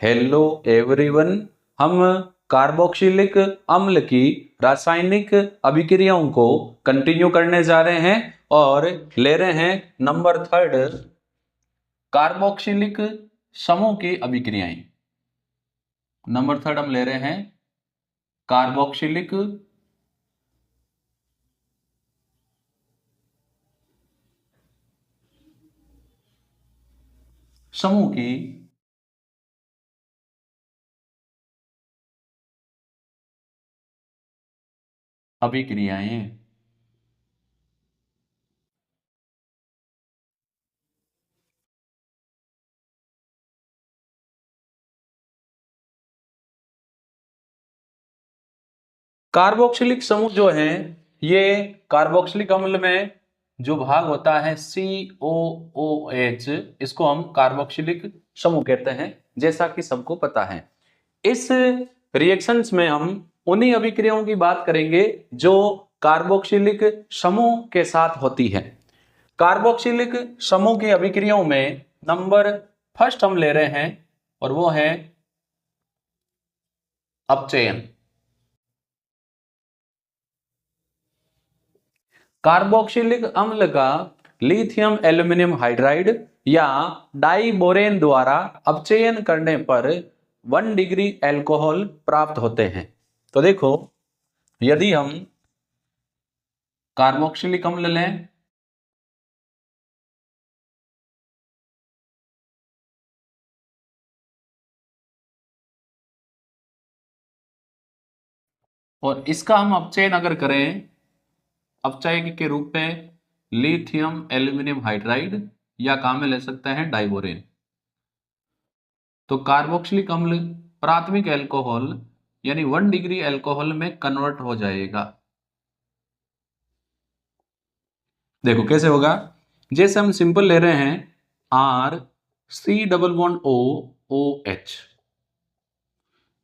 Hello everyone, हम carboxylic अम्ल की रासायनिक अभिक्रियाओं को कंटिन्यू करने जा रहे हैं और ले रहे हैं नंबर 3 कार्बोक्सिलिक समूह की अभिक्रियाएं। नंबर 3 हम ले रहे हैं कार्बोक्सिलिक समूह की अभिक्रियाएं। कार्बोक्सिलिक समूह जो है, ये कार्बोक्सिलिक अम्ल में जो भाग होता है COOH, इसको हम कार्बोक्सिलिक समूह कहते हैं, जैसा कि सबको पता है। इस रिएक्शंस में हम उन्हीं अभिक्रियाओं की बात करेंगे जो कार्बोक्सिलिक समूह के साथ होती है। कार्बोक्सिलिक समूह की अभिक्रियाओं में नंबर 1 हम ले रहे हैं और वो है अपचयन। कार्बोक्सिलिक अम्ल का लिथियम एल्यूमिनियम हाइड्राइड या डाइबोरेन द्वारा अपचयन करने पर 1 डिग्री एल्कोहल प्राप्त होते हैं। तो देखो, यदि हम कार्बोक्सिलिक अम्ल लें और इसका हम अपचयन अगर करें अपचय के रूप में लिथियम एल्यूमिनियम हाइड्राइड या काम में ले सकते हैं डाइबोरेन, तो कार्बोक्सिलिक अम्ल प्राथमिक एल्कोहल यानी 1 डिग्री एल्कोहल में कन्वर्ट हो जाएगा। देखो कैसे होगा, जैसे हम सिंपल ले रहे हैं RC≡OOH,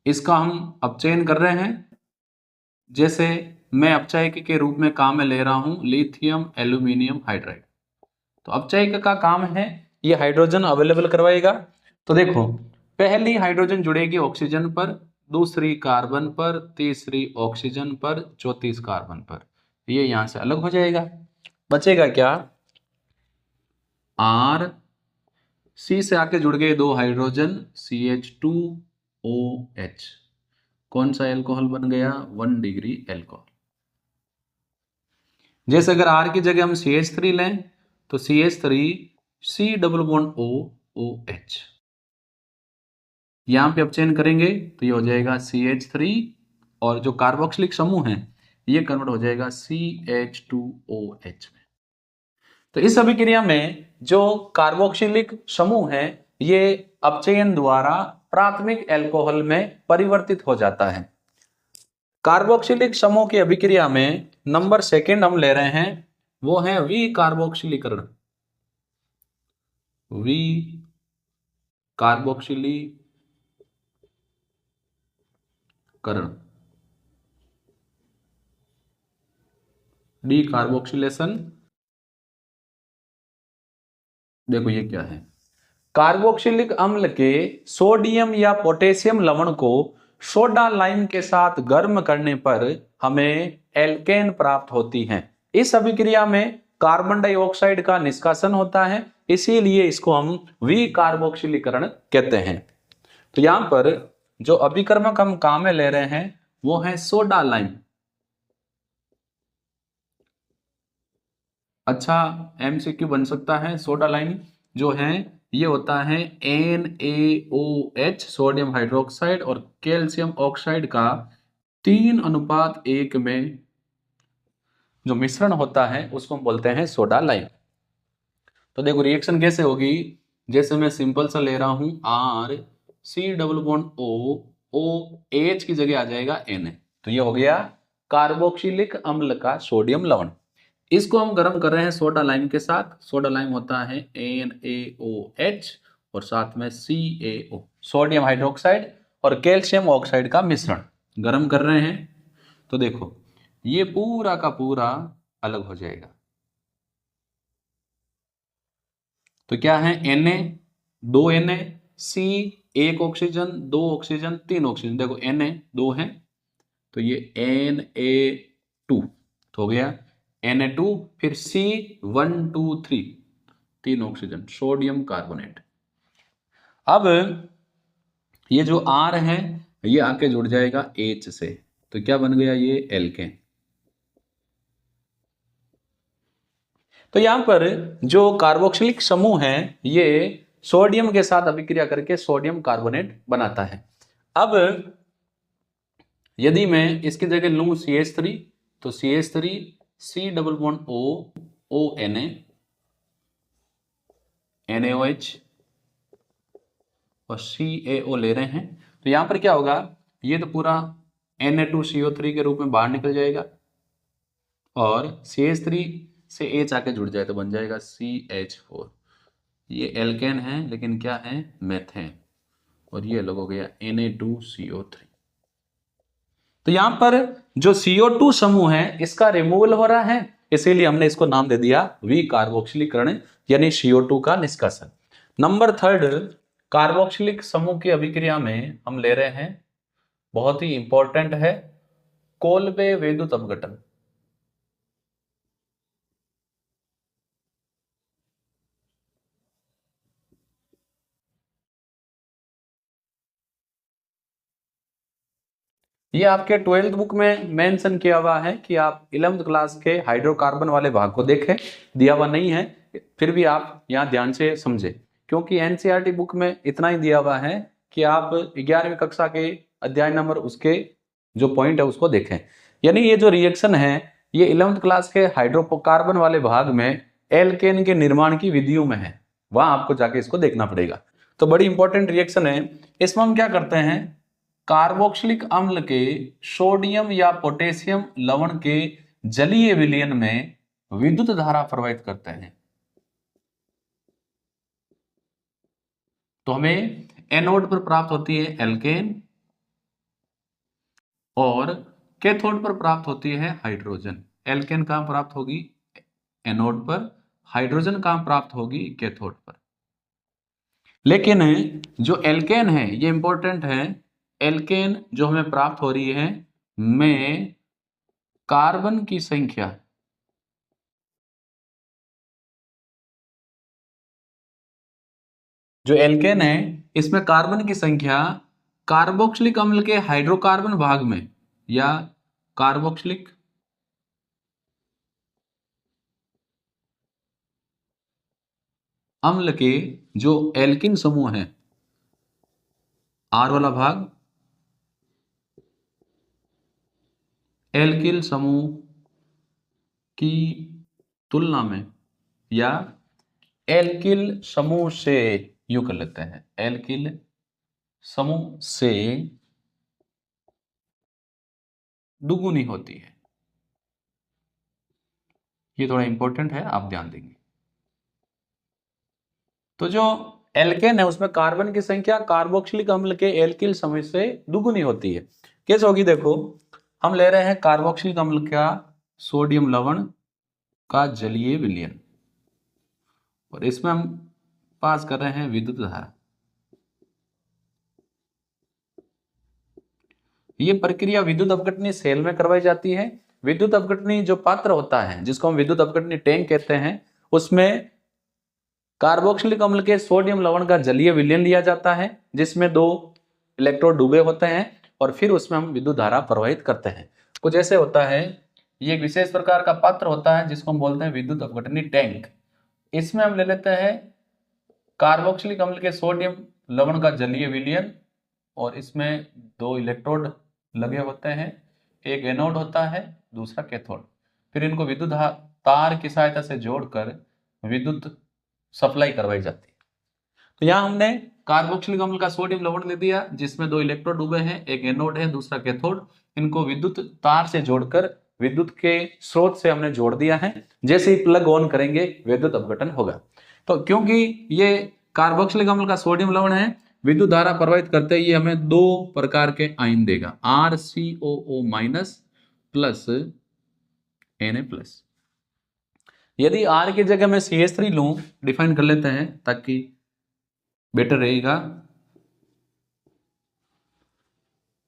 इसका हम अपचयन कर रहे हैं। जैसे मैं अपचयक के रूप में काम में ले रहा हूं लिथियम एल्यूमिनियम हाइड्राइड, तो अपचयक का काम है ये हाइड्रोजन अवेलेबल करवाएगा। तो देखो, पहली हाइड्रोजन जुड़ेगी ऑक्सीजन पर, दूसरी कार्बन पर, तीसरी ऑक्सीजन पर, चौथी कार्बन पर, ये यहां से अलग हो जाएगा। बचेगा क्या, R C से आके जुड़ गए 2 हाइड्रोजन CH2OH, कौन सा एल्कोहल बन गया, 1 डिग्री एल्कोहल। जैसे अगर R की जगह हम CH3 लें तो CH3C≡OOH, यहां पे अपचयन करेंगे तो ये हो जाएगा CH3 और जो कार्बोक्सिलिक समूह है ये कन्वर्ट हो जाएगा CH2OH में। तो इस अभिक्रिया में जो कार्बोक्सिलिक समूह है ये अपचयन द्वारा प्राथमिक एल्कोहल में परिवर्तित हो जाता है। कार्बोक्सिलिक समूह की अभिक्रिया में नंबर 2 हम ले रहे हैं, वो है विकार्बोक्सिलीकरण। विकार्बोक्सिलीकरण, डीकार्बोक्सिलेशन। देखो ये क्या है, कार्बोक्सिलिक अम्ल के सोडियम या पोटेशियम लवण को सोडा लाइम के साथ गर्म करने पर हमें एल्केन प्राप्त होती है। इस अभिक्रिया में कार्बन डाइऑक्साइड का निष्कासन होता है, इसीलिए इसको हम विकार्बोक्सिलीकरण कहते हैं। तो यहां पर जो अभिकर्मक हम काम में ले रहे हैं वो है सोडा लाइम। अच्छा MCQ बन सकता है, सोडा लाइम जो है ये होता है NaOH सोडियम हाइड्रोक्साइड और कैल्शियम ऑक्साइड का 3:1 में जो मिश्रण होता है उसको हम बोलते हैं सोडा लाइम। तो देखो रिएक्शन कैसे होगी, जैसे मैं सिंपल सा ले रहा हूं RC≡OOH की जगह आ जाएगा Na, तो ये हो गया कार्बोक्सिलिक अम्ल का सोडियम लवण। इसको हम गर्म कर रहे हैं सोडा लाइम के साथ। सोडा लाइम होता है NaOH और साथ में CaO सोडियम हाइड्रोक्साइड और कैल्शियम ऑक्साइड का मिश्रण गर्म कर रहे हैं। तो देखो ये पूरा का पूरा अलग हो जाएगा। तो क्या है Na, 2 Na, C एक ऑक्सीजन, दो ऑक्सीजन, तीन ऑक्सीजन, देखो Na दो है तो ये Na2 हो गया, Na2, फिर C123 तीन ऑक्सीजन, सोडियम कार्बोनेट। अब ये जो R है ये आके जुड़ जाएगा H से, तो क्या बन गया ये एल्केन। तो यहां पर जो कार्बोक्सिलिक समूह है ये सोडियम के साथ अभिक्रिया करके सोडियम कार्बोनेट बनाता है। अब यदि मैं इसकी जगह लूं CH3 तो CH3 C double bond O O Na NaOH और CaO ले रहे हैं, तो यहां पर क्या होगा, ये तो पूरा Na2CO3 के रूप में बाहर निकल जाएगा और CH3 से H आके जुड़ जाए तो बन जाएगा CH4। ये एल्केन है लेकिन क्या है, मेथेन, और ये अलग हो गया Na2CO3। तो यहां पर जो CO2 समूह है इसका रिमूवल हो रहा है, इसीलिए हमने इसको नाम दे दिया विकार्बोक्सिलीकरण यानी CO2 का निष्कासन। नंबर थर्ड, कार्बोक्सिलिक समूह की अभिक्रिया में हम ले रहे हैं, बहुत ही इंपॉर्टेंट है, कोल्बे विद्युत अपघटन। ये आपके 12th बुक में मेंशन किया हुआ है कि आप 11th क्लास के हाइड्रोकार्बन वाले भाग को देखें, दिया हुआ नहीं है, फिर भी आप यहाँ ध्यान से समझें, क्योंकि एनसीईआरटी बुक में इतना ही दिया हुआ है कि आप 11वीं कक्षा के अध्याय नंबर उसके जो पॉइंट है उसको देखें। यानी ये जो रिएक्शन है ये 11th क्लास के हाइड्रोकार्बन वाले भाग में एल्केन के निर्माण की विधियों में है, वहां आपको जाके इसको देखना पड़ेगा। तो बड़ी इंपॉर्टेंट रिएक्शन है। इसमें हम क्या करते हैं, कार्बोक्सिलिक अम्ल के सोडियम या पोटेशियम लवण के जलीय विलयन में विद्युत धारा प्रवाहित करते हैं। तो हमें एनोड पर प्राप्त होती है एल्केन और कैथोड पर प्राप्त होती है हाइड्रोजन। एल्केन कहां प्राप्त होगी, एनोड पर, हाइड्रोजन कहां प्राप्त होगी, कैथोड पर। लेकिन जो एल्केन है ये इंपॉर्टेंट है, एल्केन जो हमें प्राप्त हो रही है में कार्बन की संख्या जो एल्केन है इसमें कार्बन की संख्या कार्बोक्सिलिक अम्ल के हाइड्रोकार्बन भाग में या कार्बोक्सिलिक अम्ल के जो एल्किन समूह है आर वाला भाग, एल्किल समूह की तुलना में या एल्किल समूह से, यूं कर लेते हैं, एल्किल समूह से दुगुनी होती है। ये थोड़ा इंपॉर्टेंट है, आप ध्यान देंगे। तो जो एल्केन है उसमें कार्बन की संख्या कार्बोक्सिलिक अम्ल के एल्किल समूह से दुगुनी होती है। कैसे होगी, देखो हम ले रहे हैं कार्बोक्सिलिक अम्ल का सोडियम लवण का जलीय विलयन और इसमें हम पास कर रहे हैं विद्युत धारा। ये प्रक्रिया विद्युत अपघटनी सेल में करवाई जाती है। विद्युत अपघटनी जो पात्र होता है जिसको हम विद्युत अपघटनी टैंक कहते हैं, उसमें कार्बोक्सिलिक अम्ल के सोडियम लवण का जलीय विलयन लिया जाता है जिसमें दो इलेक्ट्रोड डूबे होते हैं और फिर उसमें हम विद्युत धारा प्रवाहित करते हैं। कुछ ऐसे होता है, ये एक विशेष प्रकार का पात्र होता है जिसको हम बोलते हैं विद्युत अपघटनी टैंक। इसमें हम ले लेते हैं कार्बोक्सिलिक अम्ल के सोडियम लवण का जलीय विलयन और इसमें दो इलेक्ट्रोड लगे होते हैं, एक एनोड होता है दूसरा कैथोड। फिर इनको विद्युत तार की सहायता से जोड़कर विद्युत सप्लाई करवाई जाती है। तो यहाँ हमने कार्बोक्सिलिक अम्ल का सोडियम लवण ले दिया जिसमें दो इलेक्ट्रोड डूबे हैं, एक एनोड है दूसरा कैथोड। इनको विद्युत तार से जोड़कर विद्युत के स्रोत से हमने जोड़ दिया है। जैसे ही प्लग ऑन करेंगे विद्युत अपघटन होगा। तो क्योंकि ये कार्बोक्सिलिक अम्ल का सोडियम लवण है, विद्युत धारा प्रवाहित करते ही हमें दो प्रकार के आयन देगा, RCOO minus plus Na plus. यदि R की जगह मैं CH3 लूं, डिफाइन कर लेते हैं ताकि बेटर रहेगा।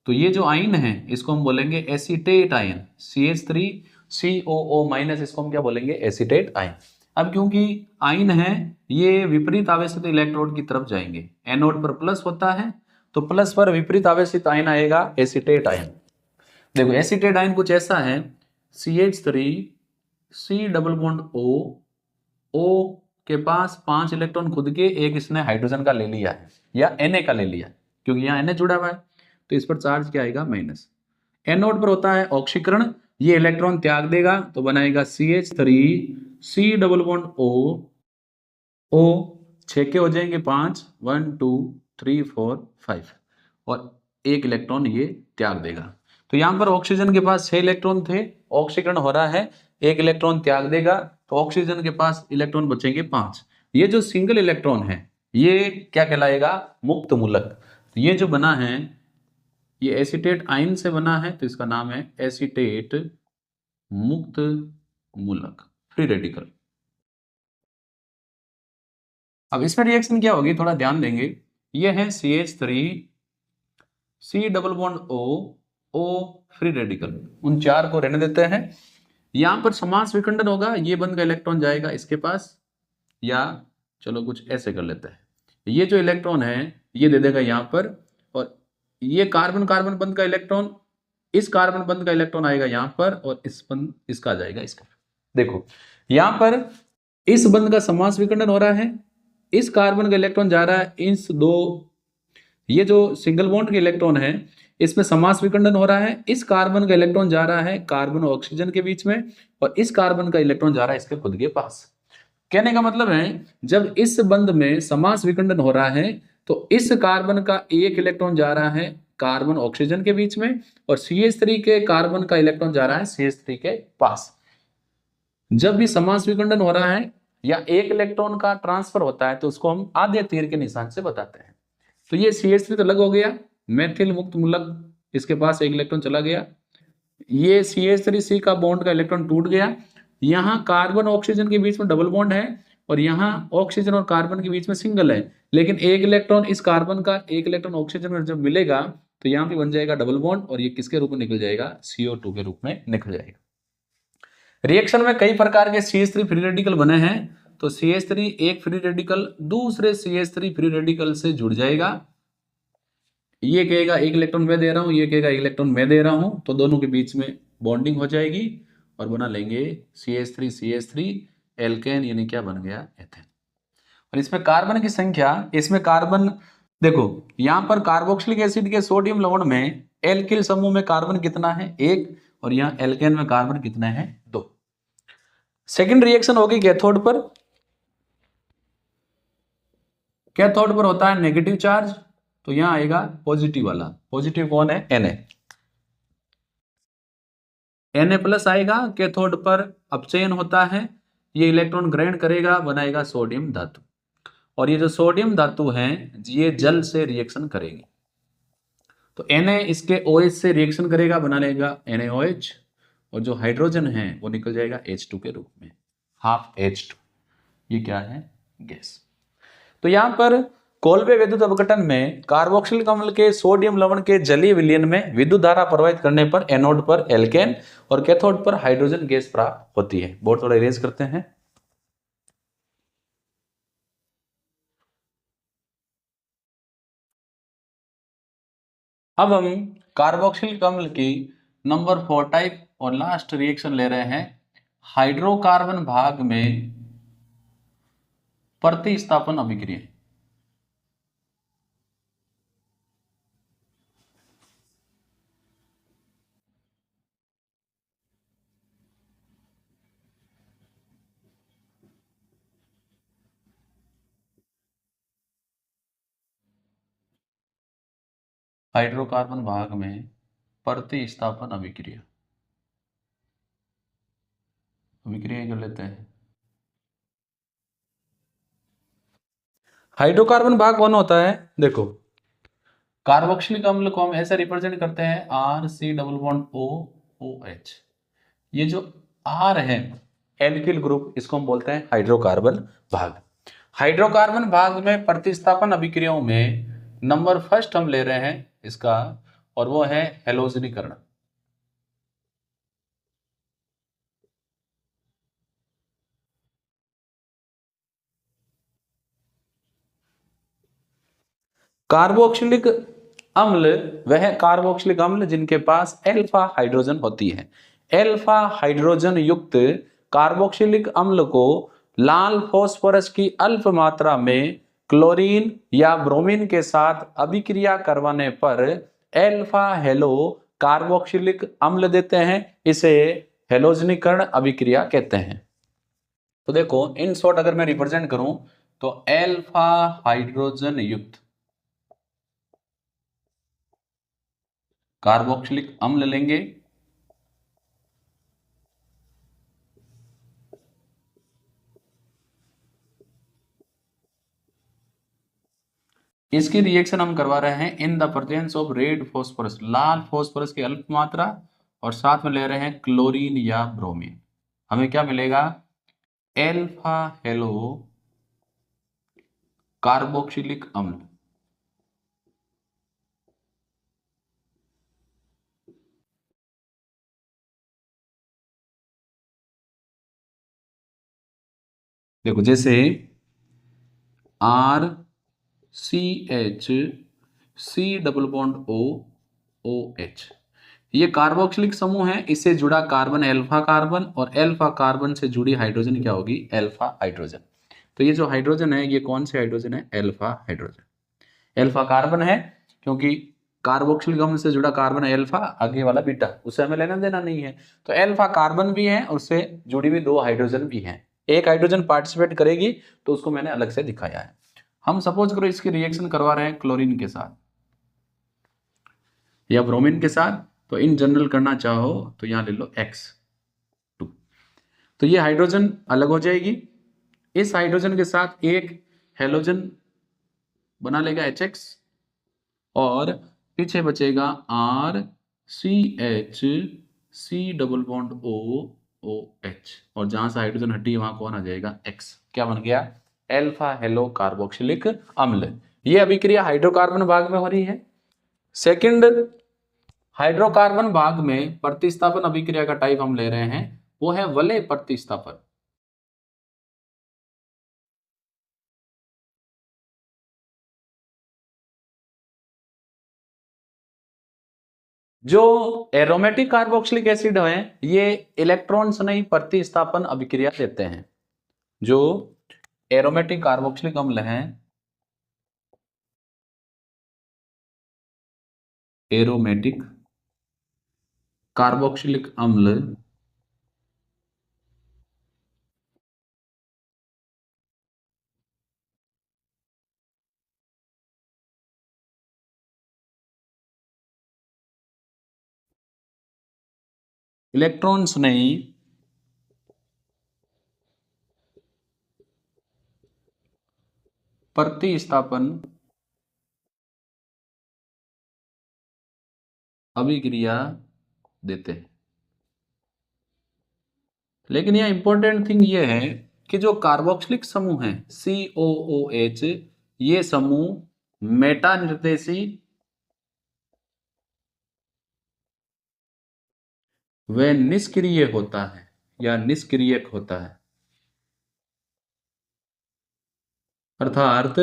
तो ये जो आयन है इसको हम बोलेंगे एसीटेट आयन, CH3COO माइनस, इसको हम क्या बोलेंगे, एसीटेट आयन। अब क्योंकि आयन है ये विपरीत आवेशित इलेक्ट्रोड की तरफ जाएंगे, एनोड पर प्लस होता है तो प्लस पर विपरीत आवेशित आयन आएगा एसीटेट आयन। देखो एसीटेट आयन कुछ ऐसा है, CH3C डबल बॉन्ड O के पास 5 इलेक्ट्रॉन खुद के, एक इसने हाइड्रोजन का ले लिया है या Na का ले लिया है, क्योंकि यहाँ Na जुड़ा हुआ है तो इस पर चार्ज क्या आएगा, माइनस। एनोड पर होता है ऑक्सीकरण, ये इलेक्ट्रॉन त्याग देगा तो बनाएगा CH3C डबल बॉन्ड O 6 के हो जाएंगे 5, 1 2 3 4 5 और एक इलेक्ट्रॉन ये त्याग देगा। तो यहाँ पर ऑक्सीजन के पास 6 इलेक्ट्रॉन थे, ऑक्सीकरण हो रहा है, एक इलेक्ट्रॉन त्याग देगा तो ऑक्सीजन के पास इलेक्ट्रॉन बचेंगे 5। ये जो सिंगल इलेक्ट्रॉन है ये क्या कहलाएगा, मुक्त मूलक। तो ये जो बना है ये एसीटेट आयन से बना है तो इसका नाम है एसीटेट मुक्त मूलक, फ्री रेडिकल। अब इसमें रिएक्शन क्या होगी, थोड़ा ध्यान देंगे। ये है CH3C double bond O free radical, उन 4 को रहने देते हैं। यहां पर समास विखंडन होगा, ये बंद का इलेक्ट्रॉन जाएगा इसके पास, या चलो कुछ ऐसे कर लेते हैं, ये जो इलेक्ट्रॉन है ये दे देगा यहां पर, और ये कार्बन कार्बन बंद का इलेक्ट्रॉन, इस कार्बन बंद का इलेक्ट्रॉन आएगा यहां पर और इस बंद इसका जाएगा इसका। देखो यहां पर इस बंद का समास विखंडन हो रहा है, इस कार्बन का इलेक्ट्रॉन जा रहा है इस दो, ये जो सिंगल बॉन्ड के इलेक्ट्रॉन है इसमें समास विखंडन हो रहा है, इस कार्बन का इलेक्ट्रॉन जा रहा है कार्बन और ऑक्सीजन के बीच में और इस कार्बन का इलेक्ट्रॉन जा रहा है इसके खुद के पास। कहने का मतलब है जब इस बंध में समास विखंडन हो रहा है तो इस कार्बन का एक इलेक्ट्रॉन जा रहा है कार्बन ऑक्सीजन के बीच में और CH3 के कार्बन का इलेक्ट्रॉन जा रहा है CH3 के पास। जब भी समास विखंडन हो रहा है या एक इलेक्ट्रॉन का ट्रांसफर होता है तो उसको हम आधे तीर के निशान से बताते हैं। तो ये CH3 तो अलग हो गया, मेथिल मुक्त मूलक, इसके पास एक इलेक्ट्रॉन चला गया, ये CH3C का बॉन्ड का इलेक्ट्रॉन टूट गया, यहाँ कार्बन ऑक्सीजन के बीच में डबल बॉन्ड है और यहाँ ऑक्सीजन और कार्बन के बीच में सिंगल है, लेकिन एक इलेक्ट्रॉन इस कार्बन का एक इलेक्ट्रॉन ऑक्सीजन में जब मिलेगा तो यहाँ पे बन जाएगा डबल बॉन्ड और ये किसके रूप में निकल जाएगा, CO2 के रूप में निकल जाएगा। रिएक्शन में कई प्रकार के CH3 फ्री रेडिकल बने हैं, तो CH3 एक फ्री रेडिकल दूसरे CH3 फ्री रेडिकल से जुड़ जाएगा, ये कहेगा एक इलेक्ट्रॉन मैं दे रहा हूं, ये कहेगा एक इलेक्ट्रॉन मैं दे रहा हूं, तो दोनों के बीच में बॉन्डिंग हो जाएगी और बना लेंगे CH3 एल्केन, यानी क्या बन गया, एथेन। और इसमें कार्बन की संख्या, इसमें कार्बन देखो यहां पर कार्बोक्सिलिक एसिड के सोडियम लवण में एल्किल समूह में कार्बन कितना है, 1, और यहाँ एल्केन में कार्बन कितना है, 2। सेकेंड रिएक्शन होगी कैथोड पर। कैथोड पर होता है नेगेटिव चार्ज, तो यहां आएगा पॉजिटिव वाला, पॉजिटिव कौन है, Na प्लस आएगा, कैथोड पर अपचयन होता है, ये इलेक्ट्रॉन ग्रहण करेगा, बनाएगा सोडियम धातु, और ये जो सोडियम धातु है ये जल से रिएक्शन करेगी, तो Na इसके OH से रिएक्शन करेगा, बना लेगा NaOH, और जो हाइड्रोजन है वो निकल जाएगा H2 के रूप में, हाफ H2, ये क्या है, गैस। तो यहां पर कोल्बे विद्युत अपघटन में कार्बोक्सिलिक अम्ल के सोडियम लवण के जलीय विलयन में विद्युत धारा प्रवाहित करने पर एनोड पर एल्केन और कैथोड पर हाइड्रोजन गैस प्राप्त होती है। बोर्ड थोड़ा इरेज करते हैं। अब हम कार्बोक्सिलिक अम्ल की नंबर 4 टाइप और लास्ट रिएक्शन ले रहे हैं, हाइड्रोकार्बन भाग में प्रतिस्थापन अभिक्रिया। हाइड्रोकार्बन भाग में प्रतिस्थापन अभिक्रिया, अभिक्रिया कर लेते हैं। हाइड्रोकार्बन भाग कौन होता है, देखो कार्बोक्सिलिक अम्ल को हम ऐसे रिप्रेजेंट करते हैं RC डबल बॉन्ड OOH, ये जो R है एल्किल ग्रुप, इसको हम बोलते हैं हाइड्रोकार्बन भाग। हाइड्रोकार्बन भाग में प्रतिस्थापन अभिक्रियाओं में नंबर फर्स्ट हम ले रहे हैं इसका और वो है हेलोजनीकरण। कार्बोक्सिलिक अम्ल वह कार्बोक्सिलिक अम्ल जिनके पास एल्फा हाइड्रोजन होती है। एल्फा हाइड्रोजन युक्त कार्बोक्सिलिक अम्ल को लाल फास्फोरस की अल्प मात्रा में क्लोरीन या ब्रोमीन के साथ अभिक्रिया करवाने पर एल्फा हेलो कार्बोक्सिलिक अम्ल देते हैं। इसे हेलोजनीकरण अभिक्रिया कहते हैं। तो देखो इन शॉर्ट अगर मैं रिप्रेजेंट करूं तो एल्फा हाइड्रोजन युक्त कार्बोक्सिलिक अम्ल लेंगे, इसकी रिएक्शन हम करवा रहे हैं in the presence of red phosphorus, Lal phosphorus की अल्प मात्रा, और साथ में ले रहे हैं क्लोरीन या ब्रोमीन। हमें क्या मिलेगा? एल्फा हेलो कार्बोक्सिलिक अम्ल। देखो जैसे R C H C double bond O O H, ये कार्बोक्सिलिक समूह है। इससे जुड़ा कार्बन एल्फा कार्बन, और एल्फा कार्बन से जुड़ी हाइड्रोजन क्या होगी? Alpha hydrogen. तो ये जो हाइड्रोजन है ये कौन से हाइड्रोजन है? Alpha hydrogen. एल्फा कार्बन है क्योंकि कार्बोक्सिलिक अम्ल से जुड़ा कार्बन है एल्फा, आगे वाला बीटा, उससे हमें लेना देना नहीं है। तो एल्फा कार्बन भी है, उससे जुड़ी हुई दो हाइड्रोजन भी हैं। एक हाइड्रोजन पार्टिसिपेट करेगी तो उसको मैंने अलग से दिखाया है। हम सपोज करो इसकी रिएक्शन करवा रहे हैं क्लोरीन के साथ या ब्रोमीन के साथ, तो इन जनरल करना चाहो तो यहां ले लो X2। तो ये हाइड्रोजन अलग हो जाएगी। इस हाइड्रोजन के साथ एक हेलोजन बना लेगा HX, और पीछे बचेगा R C H C double bond O O H, और जहां से हाइड्रोजन हटी वहां कौन आ जाएगा? X। क्या बन गया? एल्फा हेलो कार्बोक्सिलिक अम्ल। ये अभिक्रिया हाइड्रोकार्बन भाग में हो रही है। सेकंड, हाइड्रोकार्बन भाग में प्रतिस्थापन अभिक्रिया का टाइप हम ले रहे हैं, वो है वलय प्रतिस्थापन। जो एरोमेटिक कार्बोक्सिलिक एसिड है ये इलेक्ट्रॉन स्नेही प्रतिस्थापन अभिक्रिया देते हैं। जो एरोमेटिक कार्बोक्सिलिक अम्ल हैं, एरोमेटिक कार्बोक्सिलिक अम्ल इलेक्ट्रॉन स्नेही प्रतिस्थापन अभिक्रिया देते हैं। लेकिन यह इंपॉर्टेंट थिंग ये है कि जो कार्बोक्सिलिक समूह है COOH, ये समूह मेटा निर्देशी व निष्क्रिय होता है या निष्क्रियक होता है। अर्थात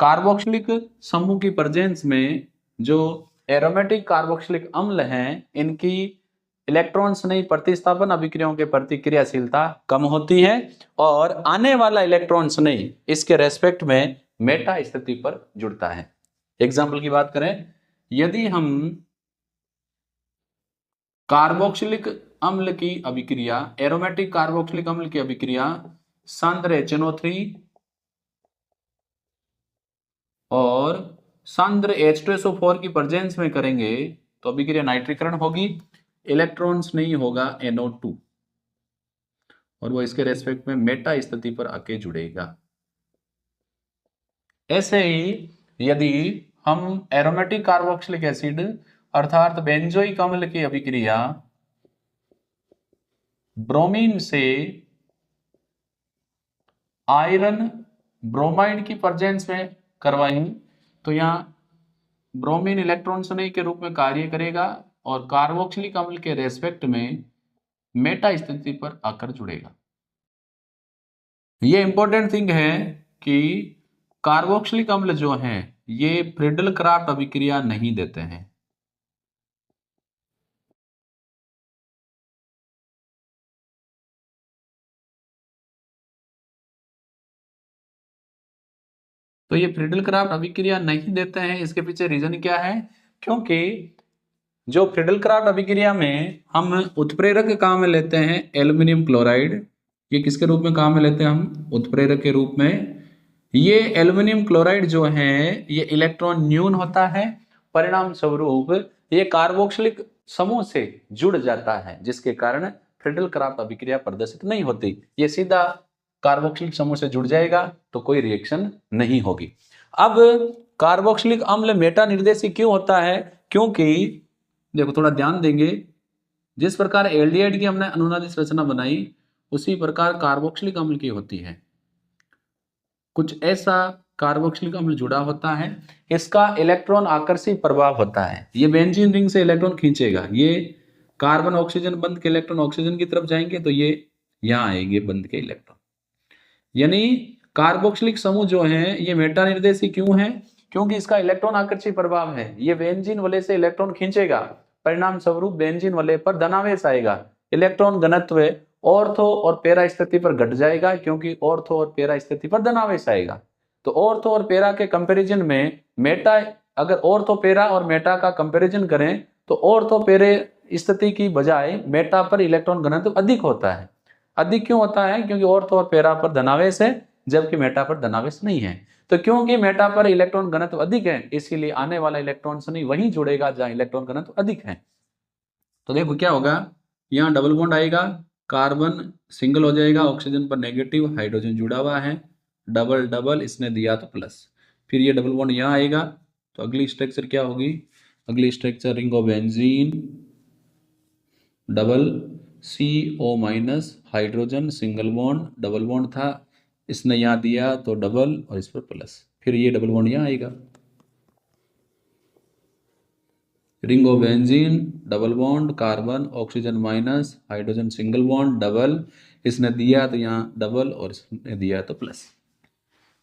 कार्बोक्सिलिक समूह की प्रेजेंस में जो एरोमेटिक कार्बोक्सिलिक अम्ल हैं इनकी इलेक्ट्रॉन स्नेही प्रतिस्थापन अभिक्रियाओं के प्रतिक्रियाशीलता कम होती है, और आने वाला इलेक्ट्रॉन स्नेही इसके रेस्पेक्ट में मेटा स्थिति पर जुड़ता है। एग्जाम्पल की बात करें, यदि हम कार्बोक्सिलिक अम्ल की अभिक्रिया, एरोमेटिक कार्बोक्सिलिक अम्ल की अभिक्रिया सांद्र HNO3 और सांद्र H2SO4 की प्रेजेंस में करेंगे तो अभिक्रिया नाइट्रीकरण होगी, इलेक्ट्रॉन्स नहीं होगा NO2, और वो इसके रेस्पेक्ट में मेटा स्थिति पर आके जुड़ेगा। ऐसे ही यदि हम एरोमेटिक कार्बोक्सिलिक एसिड अर्थात बेंजोइक अम्ल की अभिक्रिया ब्रोमीन से आयरन ब्रोमाइड की प्रेजेंस में करवाएं तो यहां ब्रोमीन इलेक्ट्रॉन संयुग्म के रूप में कार्य करेगा और कार्बोक्सिलिक अम्ल के रेस्पेक्ट में मेटा स्थिति पर आकर जुड़ेगा। ये इंपॉर्टेंट थिंग है कि कार्बोक्सिलिक अम्ल जो हैं ये फ्रीडल क्राफ्ट अभिक्रिया नहीं देते हैं। तो ये फ्रीडल क्राफ्ट अभिक्रिया नहीं देते हैं, इसके पीछे रीजन क्या है? क्योंकि जो फ्रीडल क्राफ्ट अभिक्रिया में हम उत्प्रेरक काम में लेते हैं एल्युमिनियम क्लोराइड, ये किसके रूप में काम में लेते हैं? हम उत्प्रेरक के रूप में। ये एल्युमिनियम क्लोराइड जो है ये इलेक्ट्रॉन न्यून होता है, परिणाम स्वरूप ये कार्बोक्सिलिक समूह से जुड़ जाता है, जिसके कारण फ्रीडल क्राफ्ट अभिक्रिया प्रदर्शित नहीं होती। ये सीधा कार्बोक्सिलिक समूह से जुड़ जाएगा तो कोई रिएक्शन नहीं होगी। अब कार्बोक्सिलिक अम्ल मेटा निर्देशी क्यों होता है? क्योंकि देखो थोड़ा ध्यान देंगे, जिस प्रकार एल्डिहाइड की हमने अनुनादी संरचना बनाई उसी प्रकार कार्बोक्सिलिक अम्ल की होती है। कुछ ऐसा कार्बोक्सिलिक अम्ल जुड़ा होता है, इसका इलेक्ट्रॉन आकर्षी प्रभाव होता है। ये बेंजीन रिंग से इलेक्ट्रॉन खींचेगा, ये कार्बन ऑक्सीजन बंध के इलेक्ट्रॉन ऑक्सीजन की तरफ जाएंगे तो ये यहाँ आएंगे बंध के इलेक्ट्रॉन। यानी कार्बोक्सिलिक समूह जो है ये मेटा निर्देशी क्यों है? क्योंकि इसका इलेक्ट्रॉन आकर्षी प्रभाव है। ये बेंजीन वलय से इलेक्ट्रॉन खींचेगा, परिणाम स्वरूप बेंजीन वलय पर धनावेश आएगा। इलेक्ट्रॉन घनत्व ऑर्थो और पैरा स्थिति पर घट जाएगा, क्योंकि ऑर्थो और पैरा स्थिति पर धनावेश आएगा। तो ऑर्थो और पैरा के कंपैरिजन में मेटा, अगर ऑर्थो पैरा और मेटा का कंपैरिजन करें तो ऑर्थो पैरे स्थिति की बजाय मेटा पर इलेक्ट्रॉन घनत्व अधिक होता है। अधिक क्यों होता है? क्योंकि ऑर्थो और पैरा पर धनावेश है जबकि मेटा पर धनावेश नहीं है। तो क्योंकि मेटा पर इलेक्ट्रॉन घनत्व अधिक है इसीलिए आने वाला इलेक्ट्रॉन से नहीं वहीं जुड़ेगा जहां इलेक्ट्रॉन घनत्व अधिक है। तो देखो क्या होगा, यहाँ डबल बॉन्ड आएगा, कार्बन सिंगल हो जाएगा, ऑक्सीजन पर नेगेटिव, हाइड्रोजन जुड़ा हुआ है, डबल डबल इसने दिया तो प्लस, फिर ये डबल बॉन्ड यहाँ आएगा। तो अगली स्ट्रक्चर क्या होगी? अगली structure ring of benzene, double CO minus, hydrogen single bond, double bond था इसने यहाँ दिया तो डबल और इस पर प्लस, फिर ये डबल बॉन्ड यहाँ आएगा, ring of benzene, double bond, carbon oxygen minus, hydrogen single bond, double इसने दिया तो यहाँ डबल और इसने दिया तो प्लस।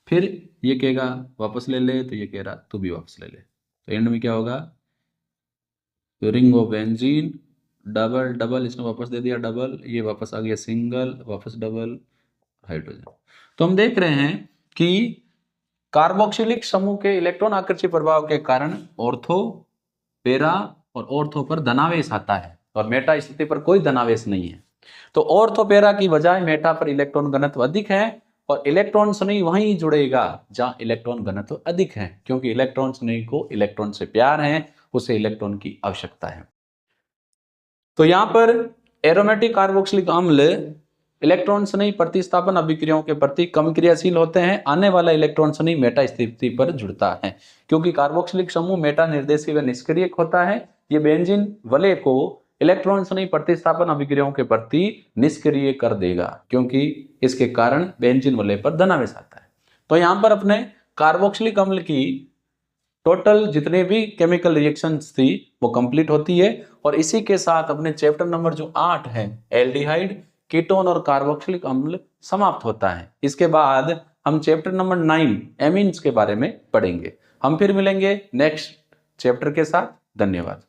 फिर ये कहेगा वापस ले ले तो ये कह रहा तू भी वापस ले ले, तो एंड में क्या होगा? तो ring of benzene, double double इसने वापस दे दिया डबल, ये वापस आ गया सिंगल, वापस डबल, हाइड्रोजन। तो हम देख रहे हैं कि कार्बोक्सिलिक समूह के इलेक्ट्रॉन आकर्षी प्रभाव के कारण ऑर्थो पैरा और ऑर्थो पर धनावेश आता है और मेटा स्थिति पर कोई धनावेश नहीं है। तो ऑर्थो पैरा की बजाय मेटा पर इलेक्ट्रॉन घनत्व अधिक है और इलेक्ट्रॉन संयुग्म वहीं जुड़ेगा जहां इलेक्ट्रॉन घनत्व अधिक है, क्योंकि इलेक्ट्रॉन संयुग्म को इलेक्ट्रॉन से प्यार है, उसे इलेक्ट्रॉन की आवश्यकता है। तो यहां पर एरोमेटिक कार्बोक्सिलिक अम्ल इलेक्ट्रॉन संयुग्म प्रतिस्थापन अभिक्रियाओं के प्रति कम क्रियाशील होते हैं। आने वाला इलेक्ट्रॉन संयुग्म मेटा स्थिति पर जुड़ता है, क्योंकि कार्बोक्सिलिक समूह मेटा निर्देशी व निष्क्रियक होता है। ये बेंजीन वलय को इलेक्ट्रॉन संयुग्म प्रतिस्थापन अभिक्रियाओं के प्रति निष्क्रिय कर देगा, क्योंकि इसके कारण बेंजीन वलय पर धनावेश आता है। तो यहां पर अपने कार्बोक्सिलिक अम्ल की टोटल जितने भी केमिकल रिएक्शंस थी वो कंप्लीट होती है और इसी के साथ अपने चैप्टर नंबर जो 8 है एल्डिहाइड, कीटोन और कार्बोक्सिलिक अम्ल समाप्त होता है। इसके बाद हम चैप्टर नंबर 9 एमीन्स के बारे में पढ़ेंगे। हम फिर मिलेंगे नेक्स्ट चैप्टर के साथ। धन्यवाद।